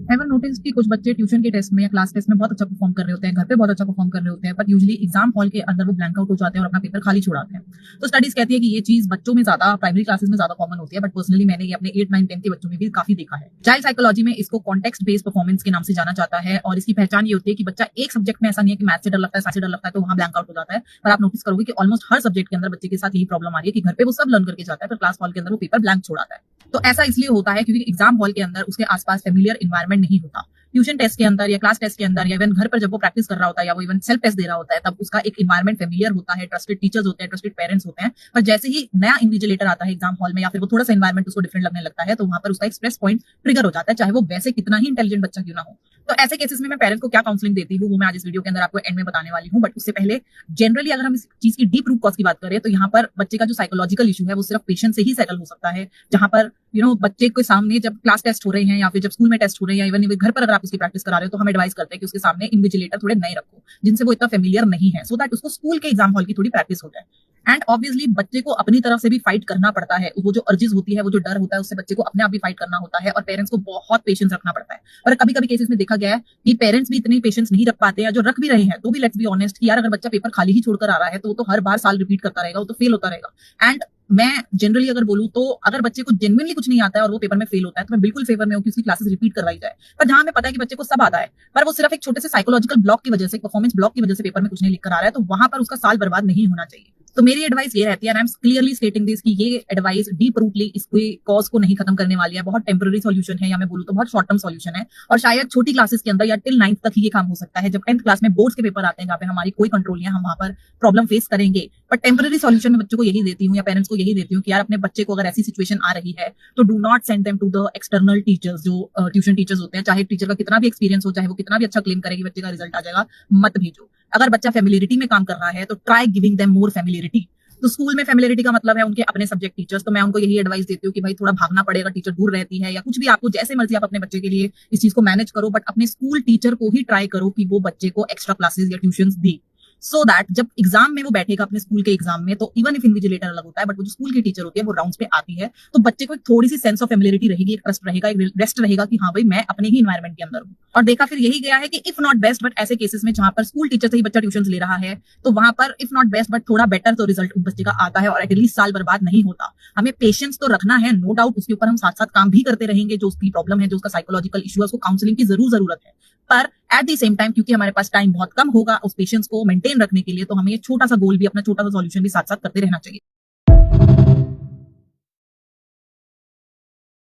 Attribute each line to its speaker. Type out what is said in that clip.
Speaker 1: Ever notice कि कुछ बच्चे ट्यूशन के टेस्ट में या क्लास टेस्ट में बहुत अच्छा परफॉर्म कर रहे होते हैं, घर पे बहुत अच्छा परफॉर्म कर रहे होते हैं, बट यूजुअली एग्जाम हॉल के अंदर वो ब्लैंक आउट हो जाते हैं और अपना पेपर खाली छुड़ाते हैं। तो स्टडीज कहती है कि ये चीज बच्चों में ज्यादा, प्राइमरी क्लासेस में ज्यादा कॉमन होती है, बट पर्सनली मैंने ये अपने 8, 9, 10 के बच्चों में भी काफी देखा है। चाइल्ड साइकोलॉजी में इसको कॉन्टेक्स्ट बेस्ड परफॉर्मेंस के नाम से जाना जाता है और इसकी पहचान ये होती है कि बच्चा एक सब्जेक्ट में, ऐसा नहीं है कि मैथ से डर लगता है, साइंस से डर लगता है तो वहां ब्लैंक आउट हो जाता है, पर आप नोटिस करोगे कि ऑलमोस्ट हर सब्जेक्ट के अंदर बच्चे के साथ यही प्रॉब्लम आ रही है कि घर पे वो सब लर्न करके जाता है, पर क्लास हॉल के अंदर वो पेपर ब्लैंक छोड़ाता है। तो ऐसा इसलिए होता है क्योंकि एग्जाम हॉल के अंदर उसके आसपास फेमिलियर इन्वायरमेंट नहीं होता। ट्यूशन टेस्ट के अंदर या क्लास टेस्ट के अंदर या इवन घर पर जब वो प्रैक्टिस कर रहा होता है या वो इवन सेल्फ टेस्ट दे रहा होता है, तब उसका एक इन्वायरमेंट फेमिलियर होता है, ट्रस्टेड टीचर्स होते हैं, ट्रस्टेड पेरेंट्स होते हैं। पर जैसे ही नया इन्विजिलेटर आता है एग्जाम हॉल में या फिर वो थोड़ा सा इन्वायरमेंट उसको डिफरेंट लगने लगता है, तो वहां पर उसका एक स्ट्रेस पॉइंट ट्रिगर हो जाता है, चाहे वो वैसे कितना ही इंटेलिजेंट बच्चा क्यों ना हो। तो ऐसे केसेस में मैं पेरेंट्स को क्या काउंसलिंग देती हूँ वो मैं आज इस वीडियो के अंदर आपको एंड में बताने वाली हूँ। बट उससे पहले जनरली अगर हम इस चीज की डीप रूट कॉज की बात करें तो यहाँ पर बच्चे का जो साइकोलॉजिकल इशू है वो सिर्फ पेशेंस से ही सेटल हो सकता है। जहां पर बच्चे के सामने जब क्लास टेस्ट हो रहे हैं या फिर जब स्कूल में टेस्ट हो रहे हैं या इवन घर पर अगर आप उसकी प्रैक्टिस करा रहे हो तो हम एडवाइस करते हैं कि उसके सामने इन्विजिलेटर थोड़े नए रखो जिनसे वो इतना फेमिलियर नहीं है, सो दैट उसको स्कूल के एग्जाम हॉल की थोड़ी प्रैक्टिस हो जाए। एंड ऑब्वियसली बच्चे को अपनी तरफ से भी फाइट करना पड़ता है, वो जो अर्जेस होती है, वो जो डर होता है, उससे बच्चे को अपने आप भी फाइट करना होता है और पेरेंट्स को बहुत पेशेंस रखना पड़ता है। और कभी कभी केसेस में देखा गया है कि पेरेंट्स भी इतनी पेशेंस नहीं रख पाते हैं, जो रख भी रहे हैं तो भी लेट्स बी ऑनेस्ट कि यार अगर बच्चा पेपर खाली ही छोड़कर आ रहा है तो वो तो हर बार साल रिपीट करता रहेगा, वो तो फेल होता रहेगा। एंड मैं जनरली अगर बोलूं तो अगर बच्चे को जेन्युइनली कुछ नहीं आता है और वो पेपर में फेल होता है तो मैं बिल्कुल फेवर में हूं कि उसकी क्लासेस रिपीट करवाई जाए। पर जहां हमें पता है कि बच्चे को सब आता है पर वो सिर्फ एक छोटे से साइकोलॉजिकल ब्लॉक की वजह से, परफॉर्मेंस ब्लॉक की वजह से पेपर में कुछ नहीं लिख कर आ रहा है, तो वहां पर उसका साल बर्बाद नहीं होना चाहिए। तो मेरी एडवाइस ये रहती है, आई एम क्लियरली स्टेटिंग दिस, कि ये एडवाइस डीप रूटली इसके कॉज को नहीं खत्म करने वाली है, बहुत टेम्पररी सॉल्यूशन है या मैं बोलूं तो बहुत शॉर्ट टर्म सॉल्यूशन है और शायद छोटी क्लासेस के अंदर या टिल 9th तक ही ये काम हो सकता है। जब 10th क्लास में बोर्ड्स के पेपर आते हैं जहाँ पे हमारी कोई कंट्रोल नहीं है, हम वहां पर प्रॉब्लम फेस करेंगे। बट टेम्पररी सॉल्यूशन में बच्चों को यही देती हूँ या पेरेंट्स को यही देती हूँ कि यार अपने बच्चे को अगर ऐसी सिचुएशन आ रही है तो do not send them to the external teachers, जो ट्यूशन टीचर्स होते हैं। चाहे टीचर का कितना भी एक्सपीरियंस हो, चाहे वो कितना भी अच्छा क्लेम करे कि बच्चे का रिजल्ट आ जाएगा, मत भेजो। अगर बच्चा फेमिलियरिटी में काम कर रहा है तो try giving them more familiarity. तो स्कूल में फेमिलियरिटी का मतलब है उनके अपने सब्जेक्ट टीचर्स, तो मैं उनको यही एडवाइस देती हूँ कि भाई थोड़ा भागना पड़ेगा, टीचर दूर रहती है या कुछ भी, आपको जैसे मर्जी आप अपने बच्चे के लिए इस चीज को मैनेज करो, बट अपने स्कूल टीचर को ही ट्राई करो कि वो बच्चे को एक्स्ट्रा क्लासेस या ट्यूशंस दे, सो दैट जब एग्जाम में वो बैठेगा अपने स्कूल के एग्जाम में, तो इवन इफ इन्विजिलेटर अलग होता है बट वो जो स्कूल की टीचर होती है वो राउंड्स पे आती है, तो बच्चे को एक थोड़ी सी सेंस ऑफ फेमिलियरिटी रहेगी, एक ट्रस्ट रहेगा, एक रेस्ट रहेगा कि हाँ भाई मैं अपने ही एनवायरमेंट के अंदर हूँ। और देखा फिर यही गया है कि इफ नॉट बेस्ट बट ऐसे केसेस में जहां पर स्कूल टीचर से ही बच्चा ट्यूशन ले रहा है तो वहां पर इफ नॉट बेस्ट बट थोड़ा बेटर तो रिजल्ट बच्चे का आता है और एटलीस्ट साल बर्बाद नहीं होता। हमें पेशेंस तो रखना है, नो डाउट, उसके ऊपर हम साथ साथ काम भी करते रहेंगे। जो उसकी प्रॉब्लम है, जो उसका साइकोलॉजिकल इशू है, उसको काउंसलिंग की जरूरत है, पर एट द सेम टाइम क्योंकि हमारे पास टाइम बहुत कम होगा उस पेशेंस को मेंटेन रखने के लिए, तो हमें ये छोटा सा गोल भी, अपना छोटा सा सॉल्यूशन भी साथ साथ करते रहना चाहिए।